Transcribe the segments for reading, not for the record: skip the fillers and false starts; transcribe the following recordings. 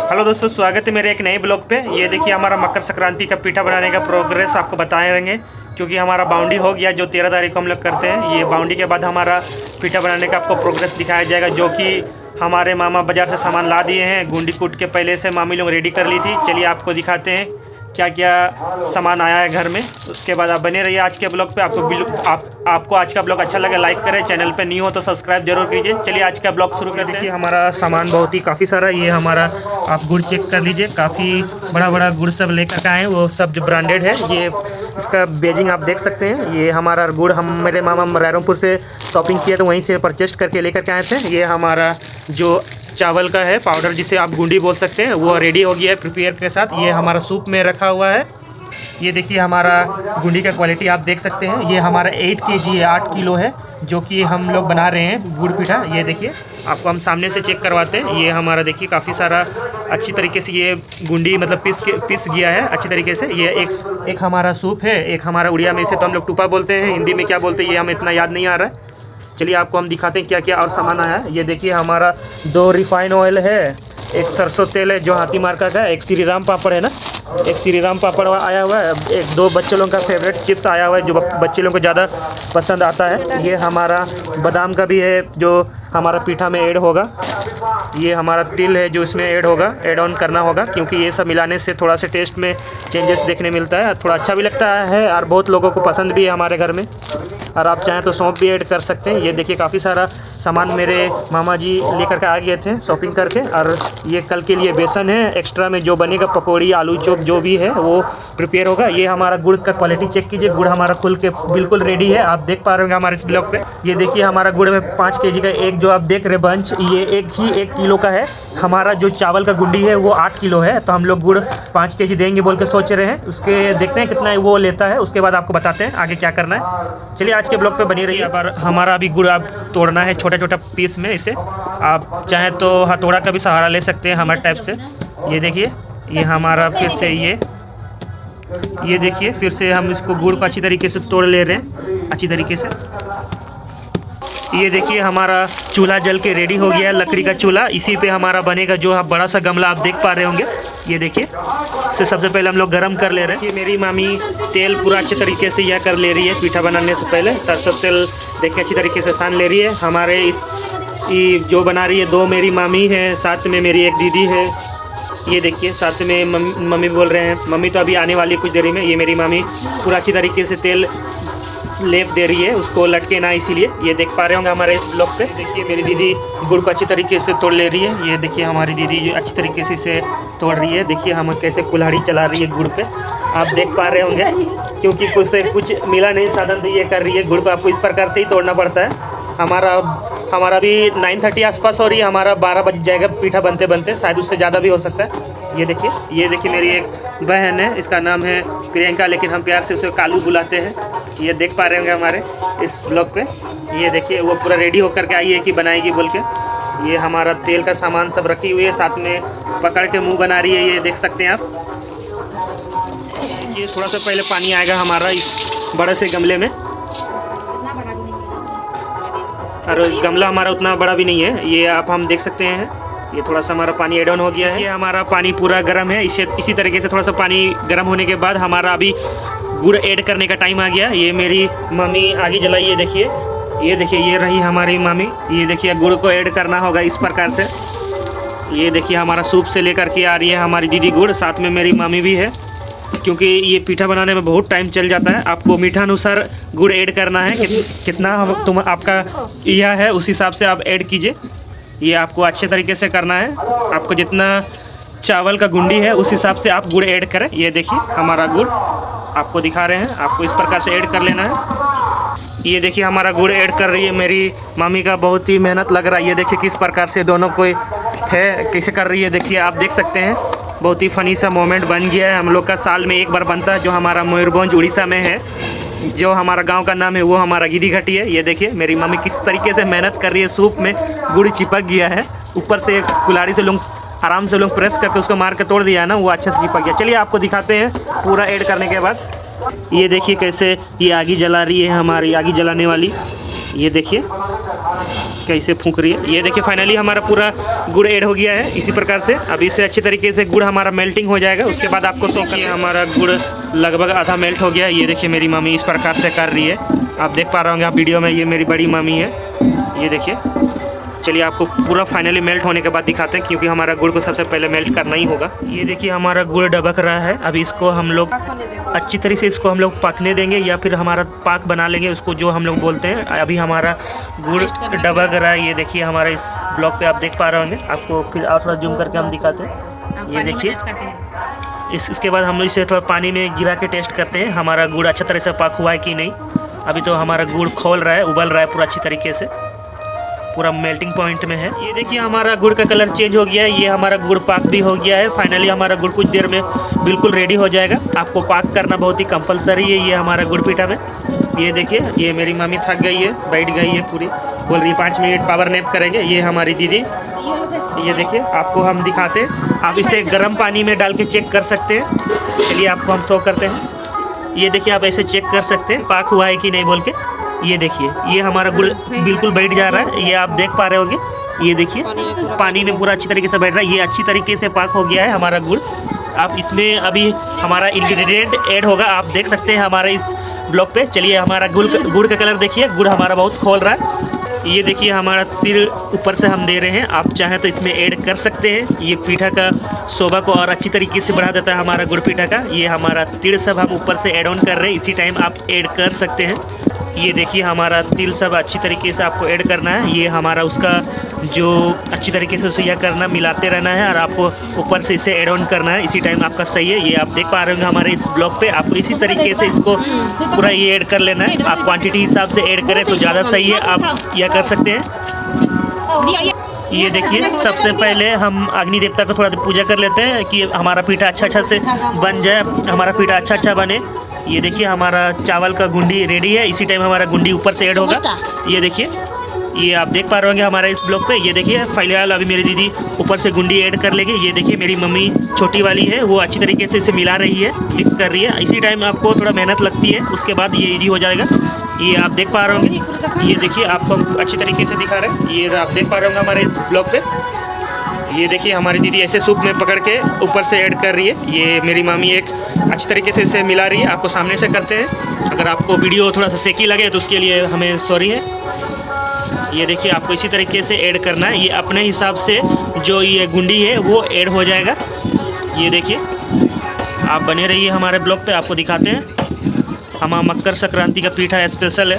Hello दोस्तों, स्वागत है मेरे एक नए ब्लॉग पे। ये देखिए हमारा मकर संक्रांति का पीठा बनाने का प्रोग्रेस आपको बताएंगे, क्योंकि हमारा बाउंडी हो गया जो 13 तारीख को हम लोग करते हैं। ये बाउंडी के बाद हमारा पीठा बनाने का आपको प्रोग्रेस दिखाया जाएगा, जो कि हमारे मामा बाज़ार से सामान ला दिए हैं। गुंडी कूट के पहले से मामी लोग रेडी कर ली थी। चलिए आपको दिखाते हैं क्या क्या सामान आया है घर में। उसके बाद आप बने रहिए आज के ब्लॉग पे। आपको आज का ब्लॉग अच्छा लगे लाइक करें, चैनल पे न्यू हो तो सब्सक्राइब जरूर कीजिए। चलिए आज का ब्लॉग शुरू करते हैं। देखिए हमारा सामान बहुत ही काफ़ी सारा, ये हमारा आप गुड़ चेक कर लीजिए, काफ़ी बड़ा बड़ा गुड़ सब लेकर के आए हैं। वो सब जो ब्रांडेड है, ये इसका बेजिंग आप देख सकते हैं। ये हमारा गुड़ हम मेरे मामा रायरंगपुर से शॉपिंग किया तो वहीं से परचेस्ट करके लेकर के आए थे। ये हमारा जो चावल का है पाउडर, जिसे आप गुंडी बोल सकते हैं, वो रेडी हो गया है प्रिपेयर के साथ। ये हमारा सूप में रखा हुआ है। ये देखिए हमारा गुंडी का क्वालिटी आप देख सकते हैं। ये हमारा 8 kg है, 8 किलो है, जो कि हम लोग बना रहे हैं गुड़ पीठा। ये देखिए आपको हम सामने से चेक करवाते हैं। ये हमारा देखिए काफ़ी सारा अच्छी तरीके से ये गुंडी मतलब पीस गया है अच्छी तरीके से। ये एक हमारा सूप है, एक हमारा उड़िया में इसे तो हम लोग टूपा बोलते हैं, हिंदी में क्या बोलते हैं ये हमें इतना याद नहीं आ रहा है। चलिए आपको हम दिखाते हैं क्या क्या और सामान आया है। ये देखिए हमारा 2 रिफाइन ऑयल है, एक सरसों तेल है जो हाथी मार्का का है, एक श्री राम पापड़ है ना, एक श्री राम पापड़ आया हुआ है, एक 2 बच्चे लोगों का फेवरेट चिप्स आया हुआ है जो बच्चे लोगों को ज़्यादा पसंद आता है। ये हमारा बादाम का भी है जो हमारा पीठा में ऐड होगा। ये हमारा तिल है जो इसमें ऐड होगा, ऐड ऑन करना होगा, क्योंकि ये सब मिलाने से थोड़ा सा टेस्ट में चेंजेस देखने मिलता है, थोड़ा अच्छा भी लगता है और बहुत लोगों को पसंद भी है हमारे घर में। और आप चाहें तो सौंफ भी ऐड कर सकते हैं। ये देखिए काफ़ी सारा सामान मेरे मामा जी लेकर के आ गए थे शॉपिंग करके। और ये कल के लिए बेसन है, एक्स्ट्रा में जो बनेगा पकौड़ी आलू चॉप जो भी है वो प्रिपेयर होगा। ये हमारा गुड़ का क्वालिटी चेक कीजिए, गुड़ हमारा खुल के बिल्कुल रेडी है, आप देख पा रहे होंगे हमारे इस ब्लॉग पे। ये देखिए हमारा गुड़ में 5 kg का एक जो आप देख रहे बंच, ये एक किलो का है। हमारा जो चावल का गुंडी है वो 8 किलो है, तो हम लोग गुड़ 5 kg देंगे बोल के सोच रहे हैं। उसके देखते हैं कितना वो लेता है, उसके बाद आपको बताते हैं आगे क्या करना है। चलिए आज के ब्लॉग पे बनी रहिए। अब हमारा अभी गुड़ आप तोड़ना है छोटा छोटा पीस में। इसे आप चाहें तो हथौड़ा का भी सहारा ले सकते हैं हमारे टाइप से। ये देखिए ये हमारा फिर से ये देखिए फिर से हम इसको गुड़ को अच्छी तरीके से तोड़ ले रहे हैं अच्छी तरीके से। ये देखिए हमारा चूल्हा जल के रेडी हो गया है, लकड़ी का चूल्हा। इसी पे हमारा बनेगा जो बड़ा सा गमला आप देख पा रहे होंगे। ये देखिए इसे सबसे पहले हम लोग गर्म कर ले रहे हैं। ये मेरी मामी तेल पूरा अच्छे तरीके से यह कर ले रही है पीठा बनाने से पहले। सरसों तेल देखिए अच्छी तरीके से सान ले रही है। हमारे इस जो बना रही है 2 मेरी मामी है, साथ में मेरी एक दीदी है। ये देखिए साथ में मम्मी बोल रहे हैं, मम्मी तो अभी आने वाली कुछ देरी में। ये मेरी मामी पूरा अच्छी तरीके से तेल लेप दे रही है, उसको लटके ना, इसीलिए। ये देख पा रहे होंगे हमारे इस ब्लॉग पे। देखिए मेरी दीदी गुड़ को अच्छी तरीके से तोड़ ले रही है। ये देखिए हमारी दीदी अच्छी तरीके से इसे तोड़ रही है। देखिए हम कैसे कुल्हाड़ी चला रही है गुड़ पे, आप देख पा रहे होंगे, क्योंकि कुछ मिला नहीं साधन तो ये कर रही है। गुड़ को आपको इस प्रकार से ही तोड़ना पड़ता है। हमारा भी 9:30 आसपास हो रही है, हमारा 12 बज जाएगा पीठा बनते बनते, शायद उससे ज़्यादा भी हो सकता है। ये देखिए मेरी एक बहन है, इसका नाम है प्रियंका, लेकिन हम प्यार से उसे कालू बुलाते हैं। ये देख पा रहे होंगे हमारे इस ब्लॉग पे। ये देखिए वो पूरा रेडी होकर के आई है कि बनाएगी बोल के। ये हमारा तेल का सामान सब रखी हुई है, साथ में पकड़ के मुँह बना रही है, ये देख सकते हैं आप। ये थोड़ा सा पहले पानी आएगा हमारा इस बड़े से गमले में, और गमला हमारा उतना बड़ा भी नहीं है, ये आप हम देख सकते हैं। ये थोड़ा सा हमारा पानी एड ऑन हो गया है। ये हमारा पानी पूरा गर्म है। इसी तरीके से थोड़ा सा पानी गर्म होने के बाद हमारा अभी गुड़ ऐड करने का टाइम आ गया। ये मेरी मम्मी आगे जलाई, ये देखिए ये रही हमारी मम्मी। ये देखिए गुड़ को ऐड करना होगा इस प्रकार से। ये देखिए हमारा सूप से लेकर के आ रही है हमारी दीदी गुड़, साथ में मेरी मम्मी भी है, क्योंकि ये पीठा बनाने में बहुत टाइम चल जाता है। आपको मीठा अनुसार गुड़ ऐड करना है, कितना आपका यह है उस हिसाब से आप ऐड कीजिए। ये आपको अच्छे तरीके से करना है, आपको जितना चावल का गुंडी है उस हिसाब से आप गुड़ ऐड करें। ये देखिए हमारा गुड़ आपको दिखा रहे हैं, आपको इस प्रकार से ऐड कर लेना है। ये देखिए हमारा गुड़ ऐड कर रही है मेरी मम्मी का, बहुत ही मेहनत लग रहा है। ये देखिए किस प्रकार से दोनों को है कैसे कर रही है, देखिए आप देख सकते हैं। बहुत ही फ़नी सा मोमेंट बन गया है। हम लोग का साल में एक बार बनता है, जो हमारा मयूरभंज उड़ीसा में है, जो हमारा गांव का नाम है वो हमारा गिद्दी घाटी है। ये देखिए मेरी मम्मी किस तरीके से मेहनत कर रही है। सूप में गुड़ चिपक गया है, ऊपर से एक कुल्हाड़ी से लोग आराम से प्रेस करके उसको मार के तोड़ दिया है ना, वो अच्छे से चिपक गया। चलिए आपको दिखाते हैं पूरा ऐड करने के बाद। ये देखिए कैसे ये आगी जला रही है हमारी आगी जलाने वाली। ये देखिए कैसे फूंक रही है। ये देखिए फाइनली हमारा पूरा गुड़ ऐड हो गया है। इसी प्रकार से अब इससे अच्छे तरीके से गुड़ हमारा मेल्टिंग हो जाएगा। उसके बाद आपको शो करिए हमारा गुड़ लगभग आधा मेल्ट हो गया। ये देखिए मेरी मम्मी इस प्रकार से कर रही है, आप देख पा रहे होंगे आप वीडियो में। ये मेरी बड़ी मम्मी है, ये देखिए। चलिए आपको पूरा फाइनली मेल्ट होने के बाद दिखाते हैं, क्योंकि हमारा गुड़ को सबसे पहले मेल्ट करना ही होगा। ये देखिए हमारा गुड़ डबक रहा है। अभी इसको हम लोग अच्छी तरीके से इसको हम लोग पकने देंगे, या फिर हमारा पाक बना लेंगे उसको, जो हम लोग बोलते हैं। अभी हमारा गुड़ डबक रहा है। ये देखिए हमारा इस ब्लॉक पे आप देख पा रहे होंगे। आपको फिर और थोड़ा जूम करके हम दिखाते हैं। ये देखिए इसके बाद हम लोग इसे थोड़ा पानी में गिरा के टेस्ट करते हैं हमारा गुड़ अच्छा तरह से पाक हुआ है कि नहीं। अभी तो हमारा गुड़ खोल रहा है, उबल रहा है पूरा अच्छी तरीके से, पूरा मेल्टिंग पॉइंट में है। ये देखिए हमारा गुड़ का कलर चेंज हो गया है। ये हमारा गुड़ पाक भी हो गया है। फाइनली हमारा गुड़ कुछ देर में बिल्कुल रेडी हो जाएगा। आपको पाक करना बहुत ही कंपलसरी है ये हमारा गुड़ पीठा में। ये देखिए ये मेरी मम्मी थक गई है, बैठ गई है पूरी, बोल रही 5 मिनट पावर नैप करेंगे। ये हमारी दीदी, ये देखिए आपको हम दिखाते हैं। आप इसे गर्म पानी में डाल के चेक कर सकते हैं। चलिए आपको हम शो करते हैं। ये देखिए आप ऐसे चेक कर सकते हैं पाक हुआ है कि नहीं बोल के। ये देखिए ये हमारा गुड़ बिल्कुल बैठ जा रहा है, ये आप देख पा रहे होंगे। ये देखिए पानी में पूरा अच्छी तरीके से बैठ रहा है। ये अच्छी तरीके से पाक हो गया है हमारा गुड़। आप इसमें अभी हमारा इंग्रेडिएंट ऐड होगा, आप देख सकते हैं हमारे इस ब्लॉक पे। चलिए हमारा गुड़ का कलर देखिए, गुड़ हमारा बहुत खोल रहा है। ये देखिए हमारा तिल ऊपर से हम दे रहे हैं, आप चाहें तो इसमें ऐड कर सकते हैं। ये पीठा का शोभा को और अच्छी तरीके से बढ़ा देता है हमारा गुड़ पीठा का। ये हमारा तिल सब हम ऊपर से ऐड ऑन कर रहे हैं, इसी टाइम आप ऐड कर सकते हैं। ये देखिए हमारा तिल सब अच्छी तरीके से आपको ऐड करना है। ये हमारा उसका जो अच्छी तरीके से उसे यह करना, मिलाते रहना है और आपको ऊपर से इसे ऐड ऑन करना है, इसी टाइम आपका सही है। ये आप देख पा रहे होंगे हमारे इस ब्लॉक पे। आपको इसी तरीके से इसको पूरा ये ऐड कर लेना है। आप क्वांटिटी हिसाब से ऐड करें तो ज़्यादा सही है, आप यह कर सकते हैं। ये देखिए सबसे पहले हम अग्नि देवता को थोड़ा पूजा कर लेते हैं कि हमारा पीठा अच्छा से बन जाए, हमारा पीठा अच्छा बने। ये देखिए हमारा चावल का गुंडी रेडी है, इसी टाइम हमारा गुंडी ऊपर से ऐड होगा। ये देखिए ये आप देख पा रहे होंगे हमारे इस ब्लॉक पे। ये देखिए फिलहाल अभी मेरी दीदी ऊपर से गुंडी ऐड कर लेगी। ये देखिए मेरी मम्मी छोटी वाली है, वो अच्छी तरीके से इसे मिला रही है, मिक्स कर रही है। इसी टाइम आपको थोड़ा मेहनत लगती है, उसके बाद ये ईजी हो जाएगा। ये आप देख पा रहे होंगे। ये देखिए आपको हम अच्छी तरीके से दिखा रहे हैं। ये आप देख पा रहे होंगे हमारे इस ब्लॉक पे। ये देखिए हमारी दीदी ऐसे सूप में पकड़ के ऊपर से ऐड कर रही है। ये मेरी मामी एक अच्छी तरीके से इसे मिला रही है। आपको सामने से करते हैं, अगर आपको वीडियो थोड़ा सा सेकी लगे तो उसके लिए हमें सॉरी है। ये देखिए आपको इसी तरीके से ऐड करना है। ये अपने हिसाब से जो ये गुंडी है वो ऐड हो जाएगा। ये देखिए आप बने रहिए हमारे ब्लॉग पे, आपको दिखाते हैं। हमारा मकर संक्रांति का पीठा स्पेशल है।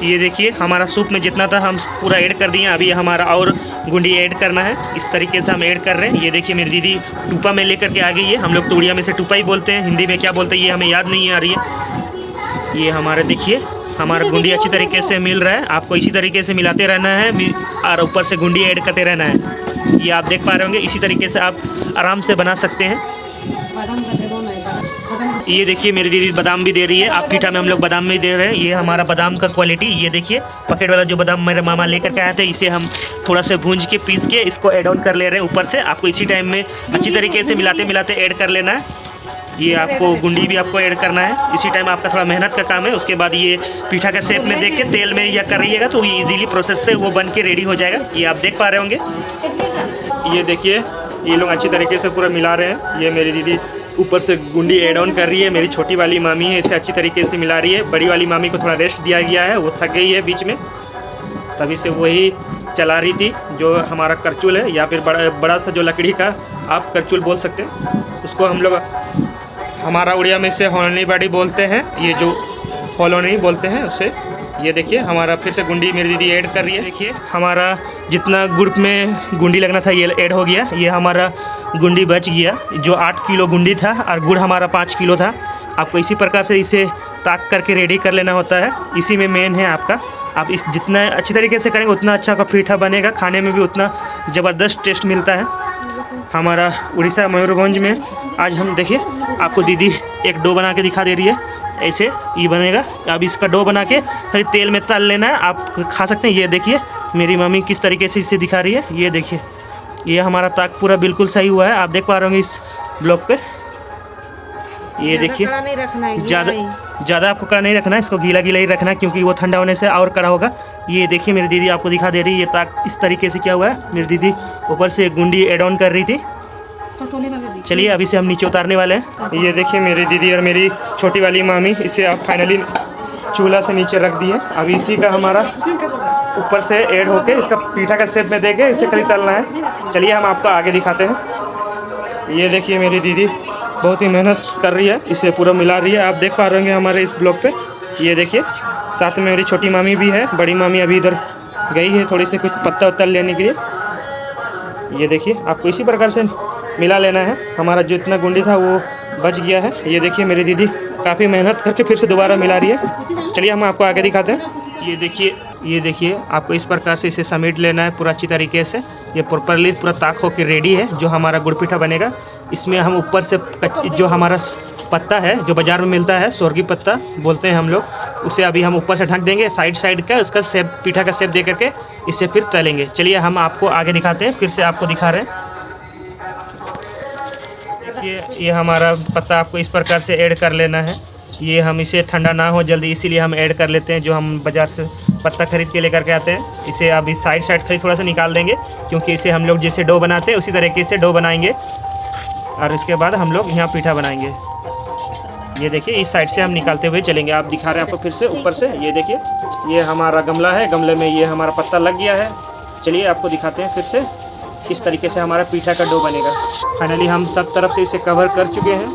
ये देखिए हमारा सूप में जितना था हम पूरा ऐड कर दिए। अभी हमारा और गुंडी ऐड करना है, इस तरीके से हम ऐड कर रहे हैं। ये देखिए मेरी दीदी टूपा में लेकर के आ गई है। हम लोग तो उड़िया में से टूपा ही बोलते हैं, हिंदी में क्या बोलते हैं ये हमें याद नहीं आ रही है। ये हमारे देखिए हमारा गुंडी अच्छी तरीके से मिल रहा है। आपको इसी तरीके से मिलाते रहना है और ऊपर से गुंडी ऐड करते रहना है। ये आप देख पा रहे होंगे, इसी तरीके से आप आराम से बना सकते हैं। ये देखिए मेरी दीदी बादाम भी दे रही है। आप पीठा में हम लोग बादाम भी दे रहे हैं। ये हमारा बादाम का क्वालिटी, ये देखिए पैकेट वाला जो बादाम मेरे मामा लेकर के आए थे, इसे हम थोड़ा सा भूंज के पीस के इसको ऐड ऑन कर ले रहे हैं ऊपर से। आपको इसी टाइम में अच्छी तरीके से मिलाते ऐड कर लेना है। ये आपको गुंडी भी आपको ऐड करना है, इसी टाइम आपका थोड़ा मेहनत का काम है। उसके बाद ये पीठा का शेप में देख के तेल में या कर रहिएगा तो ये इजीली प्रोसेस से वो बन के रेडी हो जाएगा। ये आप देख पा रहे होंगे। ये देखिए ये लोग अच्छी तरीके से पूरा मिला रहे हैं। ये मेरी दीदी ऊपर से गुंडी ऐड ऑन कर रही है। मेरी छोटी वाली मामी है, इसे अच्छी तरीके से मिला रही है। बड़ी वाली मामी को थोड़ा रेस्ट दिया गया है, वो थक गई है बीच में, तभी से वही चला रही थी। जो हमारा करचुल है या फिर बड़ा सा जो लकड़ी का आप करचुल बोल सकते हैं, उसको हम लोग हमारा उड़िया में से होलनी बाड़ी बोलते हैं। ये जो होलनी बोलते हैं उसे। ये देखिए हमारा फिर से गुंडी मेरी दीदी ऐड कर रही है। देखिए हमारा जितना गुड़ में गुंडी लगना था ये ऐड हो गया। ये हमारा गुंडी बच गया, जो 8 किलो गुंडी था और गुड़ हमारा 5 किलो था। आपको इसी प्रकार से इसे ताक करके रेडी कर लेना होता है। इसी में मेन है आपका, आप इस जितना अच्छी तरीके से करेंगे उतना अच्छा का पीठा बनेगा, खाने में भी उतना ज़बरदस्त टेस्ट मिलता है। हमारा उड़ीसा मयूरभंज में आज हम देखिए आपको दीदी एक डो बना के दिखा दे रही है। ऐसे ये बनेगा। अब इसका डो बना के फिर तेल में तल लेना है, आप खा सकते हैं। ये देखिए मेरी मम्मी किस तरीके से इसे दिखा रही है। ये देखिए ये हमारा ताक पूरा बिल्कुल सही हुआ है, आप देख पा रहे होंगे इस ब्लॉक पे। ये देखिए नहीं रखना है, ज़्यादा आपको कड़ा नहीं रखना है, इसको गीला गीला ही रखना है क्योंकि वो ठंडा होने से और कड़ा होगा। ये देखिए मेरी दीदी आपको दिखा दे रही है, ये ताक इस तरीके से क्या हुआ है, मेरी दीदी ऊपर से गुंडी एड ऑन कर रही थी। चलिए अभी से हम नीचे उतारने वाले हैं। ये देखिए मेरी दीदी और मेरी छोटी वाली मामी इसे आप फाइनली चूल्हा से नीचे रख दिए। अभी इसी का हमारा ऊपर से ऐड होके इसका पीठा का शेप में देके इसे करी तलना है। चलिए हम आपको आगे दिखाते हैं। ये देखिए मेरी दीदी बहुत ही मेहनत कर रही है, इसे पूरा मिला रही है। आप देख पा रहे होंगे हमारे इस ब्लॉग पे। ये देखिए साथ में मेरी छोटी मामी भी है, बड़ी मामी अभी इधर गई है थोड़ी सी कुछ पत्ता उत्ता लेने के लिए। ये देखिए आपको इसी प्रकार से मिला लेना है। हमारा जो इतना गुंडी था वो बच गया है। ये देखिए मेरी दीदी काफ़ी मेहनत करके फिर से दोबारा मिला रही है। चलिए हम आपको आगे दिखाते हैं। ये देखिए आपको इस प्रकार से इसे समेट लेना है पूरा अच्छी तरीके से। ये प्रॉपरली पूरा ताक होकर रेडी है जो हमारा गुड़ पीठा बनेगा। इसमें हम ऊपर से जो हमारा पत्ता है जो बाज़ार में मिलता है, स्वर्गीय पत्ता बोलते हैं हम लोग, उसे अभी हम ऊपर से ढक देंगे साइड का, उसका शेप पीठा का शेप दे करके इसे फिर तलेंगे। चलिए हम आपको आगे दिखाते हैं, फिर से आपको दिखा रहे हैं। ये हमारा पत्ता आपको इस प्रकार से ऐड कर लेना है। ये हम इसे ठंडा ना हो जल्दी, इसीलिए हम ऐड कर लेते हैं। जो हम बाज़ार से पत्ता खरीद के लेकर के आते हैं, इसे अभी साइड खरीद थोड़ा सा निकाल देंगे क्योंकि इसे हम लोग जैसे डो बनाते हैं उसी तरीके से डो बनाएंगे और इसके बाद हम लोग यहाँ पीठा बनाएंगे। ये देखिए इस साइड से हम निकालते हुए चलेंगे। आप दिखा रहे हैं आपको फिर से ऊपर से। ये देखिए ये हमारा गमला है, गमले में ये हमारा पत्ता लग गया है। चलिए आपको दिखाते हैं फिर से किस तरीके से हमारा पीठा का डो बनेगा। फाइनली हम सब तरफ से इसे कवर कर चुके हैं,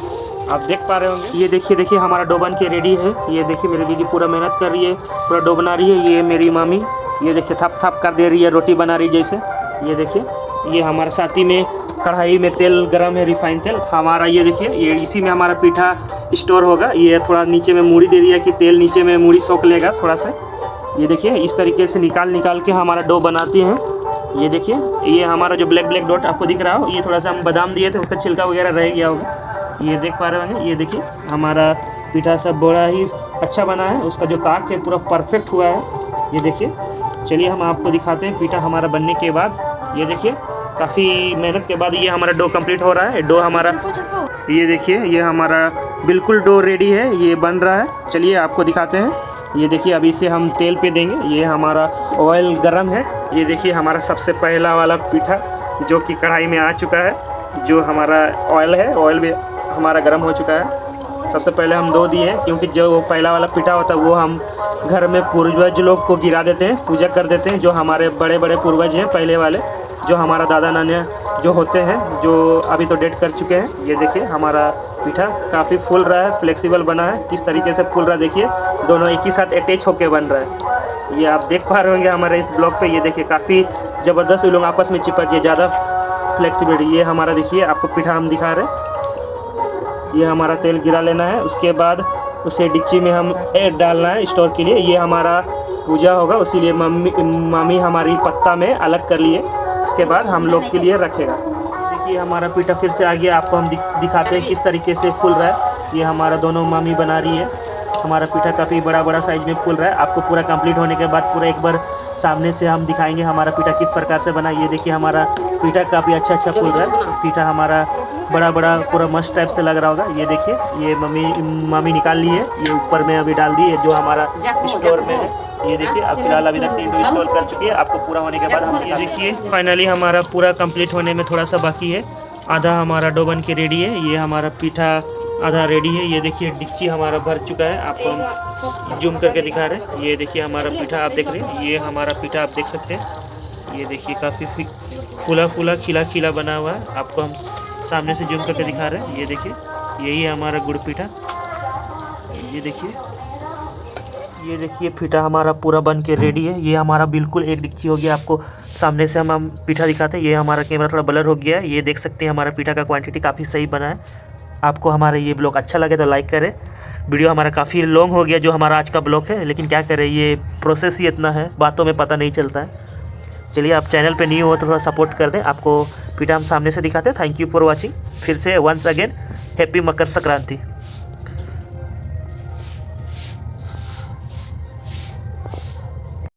आप देख पा रहे होंगे। ये देखिए हमारा डो बन के रेडी है। ये देखिए मेरी दीदी पूरा मेहनत कर रही है, पूरा डो बना रही है। ये मेरी मामी ये देखिए थप कर दे रही है, रोटी बना रही जैसे। ये देखिए ये हमारे साथी में कढ़ाई में तेल गरम है, रिफाइंड तेल हमारा। ये देखिए ये इसी में हमारा पीठा स्टोर होगा। ये थोड़ा नीचे में मूड़ी दे दिया कि तेल नीचे में मूड़ी सोख लेगा थोड़ा सा। ये देखिए इस तरीके से निकाल के हमारा डो बनाते हैं। ये देखिए ये हमारा जो ब्लैक डॉट आपको दिख रहा हो, ये थोड़ा सा हम बादाम दिए थे, उसका छिलका वगैरह रह गया होगा। ये देख पा रहे होंगे। ये देखिए हमारा पीठा सब बड़ा ही अच्छा बना है, उसका जो ताक है पूरा परफेक्ट हुआ है। ये देखिए चलिए हम आपको दिखाते हैं पीठा हमारा बनने के बाद। ये देखिए काफ़ी मेहनत के बाद ये हमारा डो कंप्लीट हो रहा है। डो हमारा ये देखिए ये हमारा बिल्कुल डो रेडी है, ये बन रहा है। चलिए आपको दिखाते हैं। ये देखिए अभी इसे हम तेल पे देंगे। ये हमारा ऑयल गरम है। ये देखिए हमारा सबसे पहला वाला पीठा जो कि कढ़ाई में आ चुका है। जो हमारा ऑयल है, ऑयल भी हमारा गर्म हो चुका है। सबसे पहले हम 2 दिए हैं क्योंकि जो पहला वाला पीठा होता है वो हम घर में पूर्वज लोग को गिरा देते हैं, पूजा कर देते हैं। जो हमारे बड़े बड़े पूर्वज हैं पहले वाले, जो हमारा दादा नाना जो होते हैं, जो अभी तो डेट कर चुके हैं। ये देखिए हमारा पीठा काफ़ी फूल रहा है, फ्लेक्सिबल बना है। किस तरीके से फूल रहा है देखिए, दोनों एक ही साथ अटैच होके बन रहा है। ये आप देख पा रहे होंगे हमारे इस ब्लॉग पे। ये देखिए काफ़ी ज़बरदस्त लोग आपस में चिपक गए, ज़्यादा फ्लेक्सिबिलिटी। ये हमारा देखिए आपको पीठा हम दिखा रहे हैं। ये हमारा तेल गिरा लेना है, उसके बाद उसे डिक्ची में हम डालना है स्टोर के लिए। ये हमारा पूजा होगा, उसीलिए मामी हमारी पत्ता में अलग कर लिए, उसके बाद हम लोग के लिए रखेगा। देखिए हमारा पीठा फिर से आ गया, आपको हम दिखाते हैं किस तरीके से फूल रहा है। ये हमारा दोनों मामी बना रही है। हमारा पीठा काफ़ी बड़ा साइज में फूल रहा है। आपको पूरा कंप्लीट होने के बाद पूरा एक बार सामने से हम दिखाएंगे हमारा पीठा किस प्रकार से बना। ये देखिए हमारा पीठा काफ़ी अच्छा फूल रहा है। पीठा हमारा बड़ा पूरा मस्त टाइप से लग रहा होगा। ये देखिए ये मामी निकाल ली है, ये ऊपर में अभी डाल दी है जो हमारा स्टोर में है। ये देखिए अब फिलहाल अभी तक 3 डो इंस्टॉल कर चुकी है। आपको पूरा होने के बाद हम ये देखिए फाइनली हमारा पूरा कंप्लीट होने में थोड़ा सा बाकी है। आधा हमारा डो बन के रेडी है। ये हमारा पीठा आधा रेडी है। ये देखिए डिक्ची हमारा भर चुका है, आपको हम जूम करके दिखा रहे हैं। ये देखिए हमारा पीठा आप देख रहे हैं। ये हमारा पीठा आप देख सकते हैं। ये देखिए काफ़ी फूला खिला बना हुआ है। आपको हम सामने से जूम करके दिखा रहे हैं। ये देखिए यही है हमारा गुड़ पीठा। ये देखिए पीठा हमारा पूरा बन के रेडी है। ये हमारा बिल्कुल एक डिक्ची हो गया। आपको सामने से हम पीठा दिखाते हैं। ये हमारा कैमरा थोड़ा ब्लर हो गया है। ये देख सकते हैं हमारा पीठा का क्वांटिटी काफ़ी सही बना है। आपको हमारा ये ब्लॉग अच्छा लगे तो लाइक करें। वीडियो हमारा काफ़ी लॉन्ग हो गया जो हमारा आज का ब्लॉग है, लेकिन क्या करें ये प्रोसेस ही इतना है, बातों में पता नहीं चलता है। चलिए आप चैनल पे न्यू हो तो थोड़ा सपोर्ट कर दें। आपको पीठा हम सामने से दिखाते हैं। Thank you for watching. फिर से once again happy Makar Sankranti.